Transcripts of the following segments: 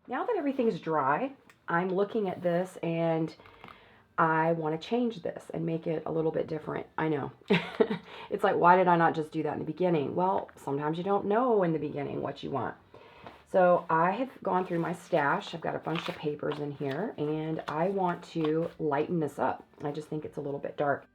now that everything's dry, I'm looking at this and I want to change this and make it a little bit different. I know. It's like, why did I not just do that in the beginning? Well, sometimes you don't know in the beginning what you want. So I have gone through my stash. I've got a bunch of papers in here, and I want to lighten this up. I just think it's a little bit dark.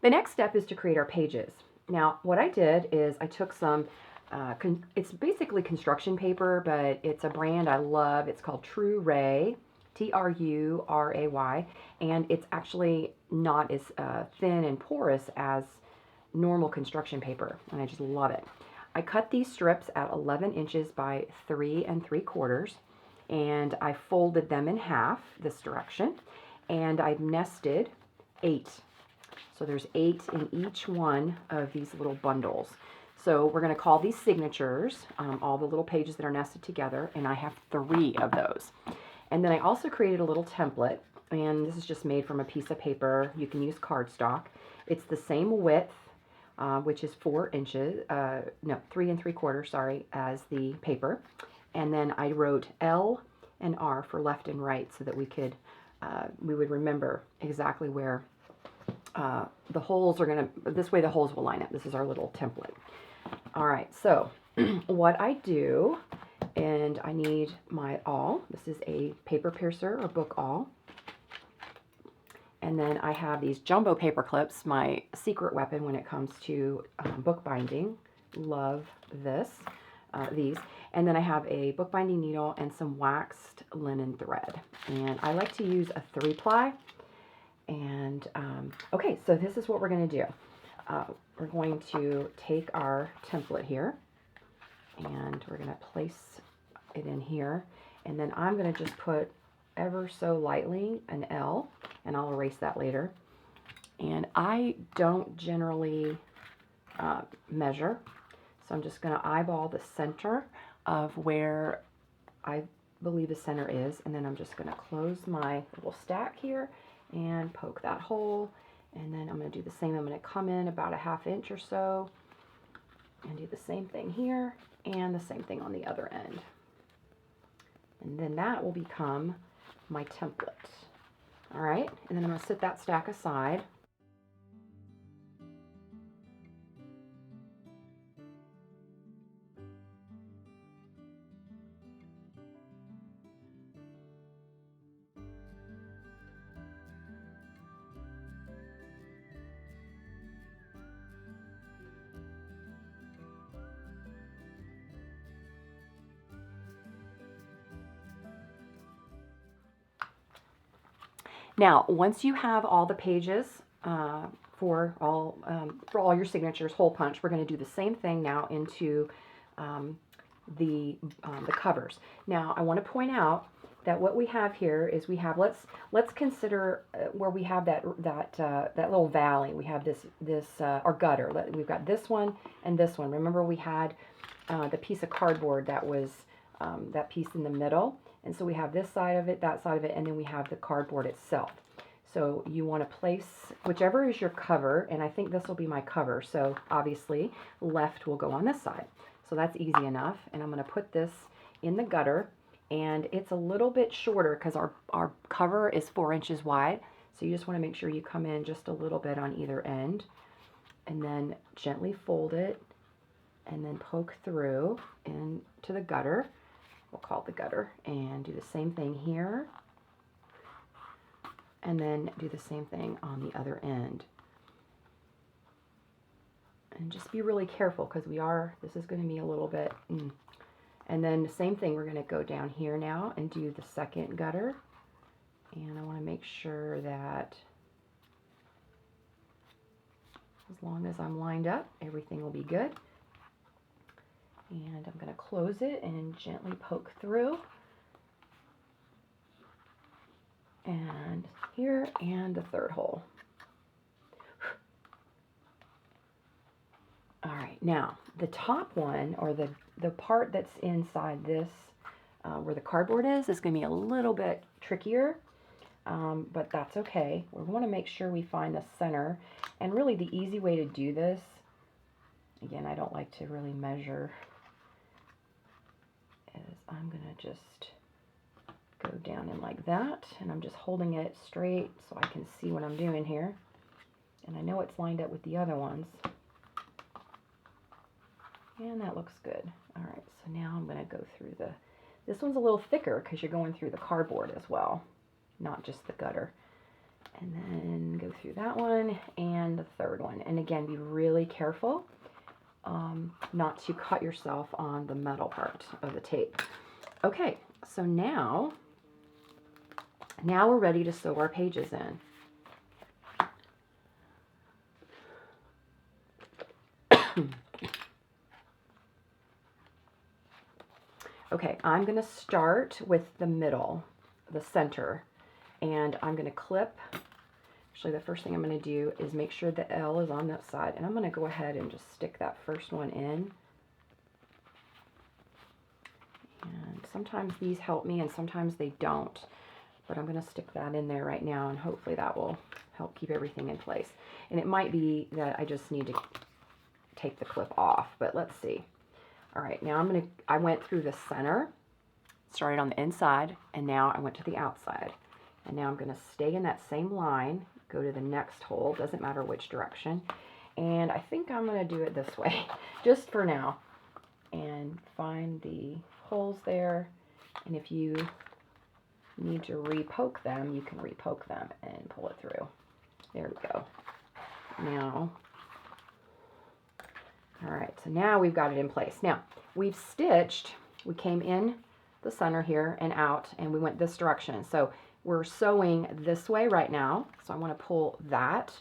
The next step is to create our pages. Now, what I did is I took some, it's basically construction paper, but it's a brand I love. It's called True Ray, Truray, and it's actually not as thin and porous as normal construction paper, and I just love it. I cut these strips at 11 inches by 3 3/4, and I folded them in half this direction, and I've nested 8. So there's 8 in each one of these little bundles. So we're going to call these signatures, all the little pages that are nested together, and I have 3 of those. And then I also created a little template, and this is just made from a piece of paper. You can use cardstock. It's the same width, which is 4 inches, no, 3 3/4, sorry, as the paper. And then I wrote L and R for left and right so that we would remember exactly where the holes are going to, this way the holes will line up. This is our little template. All right, so what I do, and I need my awl. This is a paper piercer or book awl. And then I have these jumbo paper clips, my secret weapon when it comes to bookbinding. Love these. And then I have a bookbinding needle and some waxed linen thread. And I like to use a 3-ply. And okay, so this is what we're going to do. We're going to take our template here, and we're going to place it in here. And then I'm going to just put ever so lightly an L, and I'll erase that later. And I don't generally measure, so I'm just going to eyeball the center of where I believe the center is, and then I'm just going to close my little stack here and poke that hole, and then I'm going to do the same. I'm going to come in about a 1/2 inch or so and do the same thing here and the same thing on the other end. And then that will become my template. All right, and then I'm going to set that stack aside. Now, once you have all the pages for all your signatures, hole punch, we're going to do the same thing now into the covers. Now, I want to point out that what we have here is we have, let's consider where we have that little valley. We have this or gutter. We've got this one and this one. Remember, we had the piece of cardboard that was that piece in the middle. And so we have this side of it, that side of it, and then we have the cardboard itself. So you want to place whichever is your cover, and I think this will be my cover. So obviously left will go on this side. So that's easy enough. And I'm going to put this in the gutter, and it's a little bit shorter because our cover is 4 inches wide. So you just want to make sure you come in just a little bit on either end, and then gently fold it, and then poke through into the gutter. We'll call it the gutter, and do the same thing here, and then do the same thing on the other end. And just be really careful because this is going to be a little bit, and then the same thing, we're going to go down here now and do the second gutter. And I want to make sure that as long as I'm lined up, everything will be good. And I'm going to close it and gently poke through. And here, and the third hole. All right, now the top one, or the part that's inside this, where the cardboard is going to be a little bit trickier, but that's okay. We want to make sure we find the center. And really the easy way to do this, again, I don't like to really measure, is I'm going to just go down in like that, and I'm just holding it straight so I can see what I'm doing here. And I know it's lined up with the other ones. And that looks good. All right, so now I'm going to go through this one's a little thicker because you're going through the cardboard as well, not just the gutter. And then go through that one and the third one. And again, be really careful not to cut yourself on the metal part of the tape. Okay, so now we're ready to sew our pages in. Okay, I'm going to start with the middle, the center, and I'm going to clip. Actually, the first thing I'm going to do is make sure the L is on that side, and I'm going to go ahead and just stick that first one in. And sometimes these help me and sometimes they don't, but I'm going to stick that in there right now, and hopefully that will help keep everything in place. And it might be that I just need to take the clip off, but let's see. All right, now I went through the center, started on the inside, and now I went to the outside. And now I'm going to stay in that same line, go to the next hole, doesn't matter which direction. And I think I'm going to do it this way, just for now. And find the holes there. And if you need to re-poke them, you can re-poke them and pull it through. There we go. Now, all right, so now we've got it in place. Now, we've stitched, we came in the center here and out, and we went this direction. So we're sewing this way right now. So I want to pull that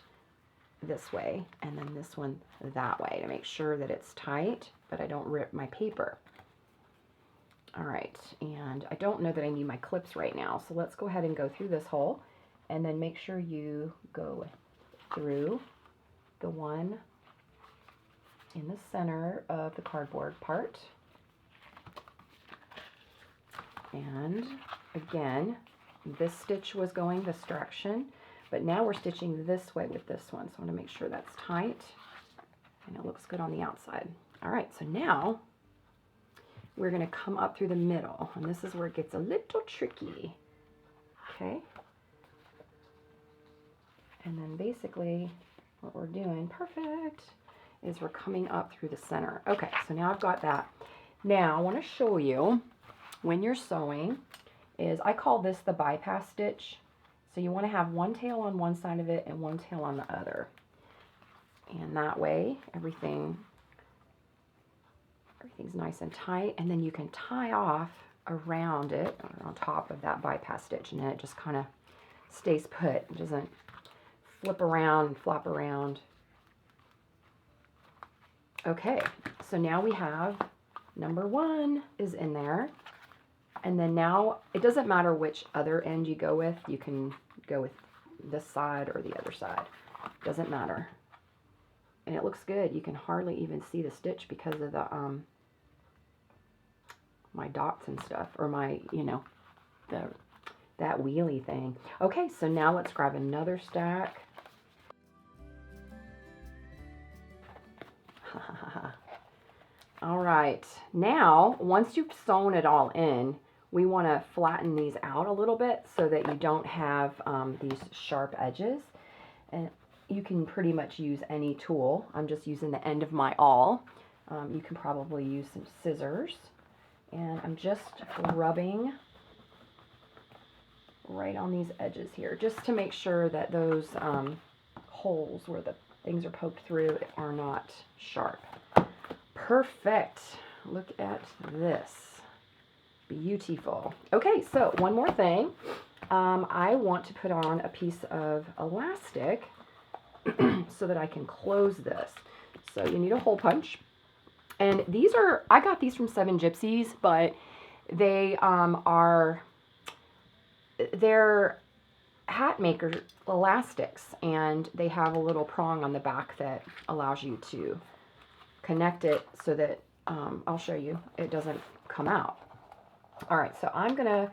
this way and then this one that way to make sure that it's tight, but I don't rip my paper. All right, and I don't know that I need my clips right now. So let's go ahead and go through this hole and then make sure you go through the one in the center of the cardboard part. And again, this stitch was going this direction, but now we're stitching this way with this one. So I want to make sure that's tight and it looks good on the outside. All right, so now we're going to come up through the middle, and this is where it gets a little tricky. Okay. And then basically what we're doing, perfect, is we're coming up through the center. Okay, so now I've got that. Now I want to show you when you're sewing is, I call this the bypass stitch. So you want to have one tail on one side of it and one tail on the other. And that way everything's nice and tight, and then you can tie off around it, or on top of that bypass stitch, and then it just kind of stays put. It doesn't flip around and flop around. Okay, so now we have number one is in there. And then now, it doesn't matter which other end you go with. You can go with this side or the other side. Doesn't matter. And it looks good. You can hardly even see the stitch because of the my dots and stuff, or my, you know, that wheelie thing. Okay, so now let's grab another stack. All right, now once you've sewn it all in, we want to flatten these out a little bit so that you don't have these sharp edges. And you can pretty much use any tool. I'm just using the end of my awl. You can probably use some scissors. And I'm just rubbing right on these edges here, just to make sure that those holes where the things are poked through are not sharp. Perfect. Look at this. Beautiful. Okay, so one more thing. I want to put on a piece of elastic so that I can close this. So you need a hole punch. And these are, I got these from Seven Gypsies, but they they're hat maker elastics, and they have a little prong on the back that allows you to connect it so that, I'll show you, it doesn't come out. All right, so I'm gonna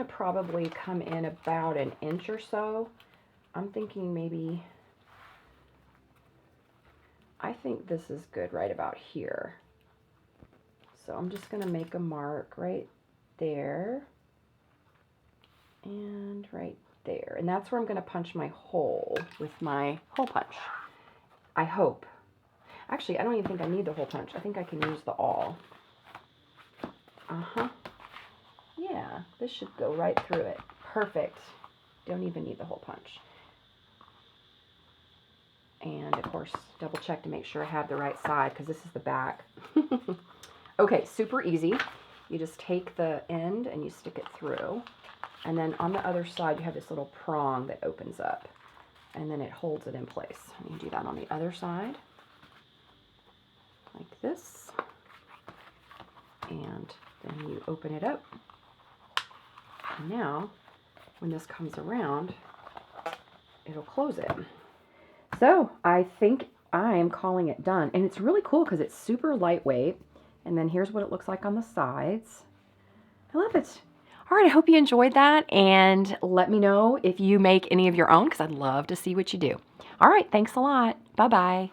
probably come in about an inch or so. I'm thinking maybe, I think this is good right about here. So I'm just gonna make a mark right there and right there. And that's where I'm gonna punch my hole with my hole punch. I hope. Actually, I don't even think I need the hole punch. I think I can use the awl. Yeah, this should go right through it. Perfect. Don't even need the hole punch. And of course, double check to make sure I have the right side because this is the back. Okay, super easy. You just take the end and you stick it through. And then on the other side, you have this little prong that opens up. And then it holds it in place. And you do that on the other side. Like this. And then you open it up. And now, when this comes around, it'll close it. So I think I'm calling it done. And it's really cool because it's super lightweight. And then here's what it looks like on the sides. I love it. All right, I hope you enjoyed that. And let me know if you make any of your own because I'd love to see what you do. All right, thanks a lot. Bye-bye.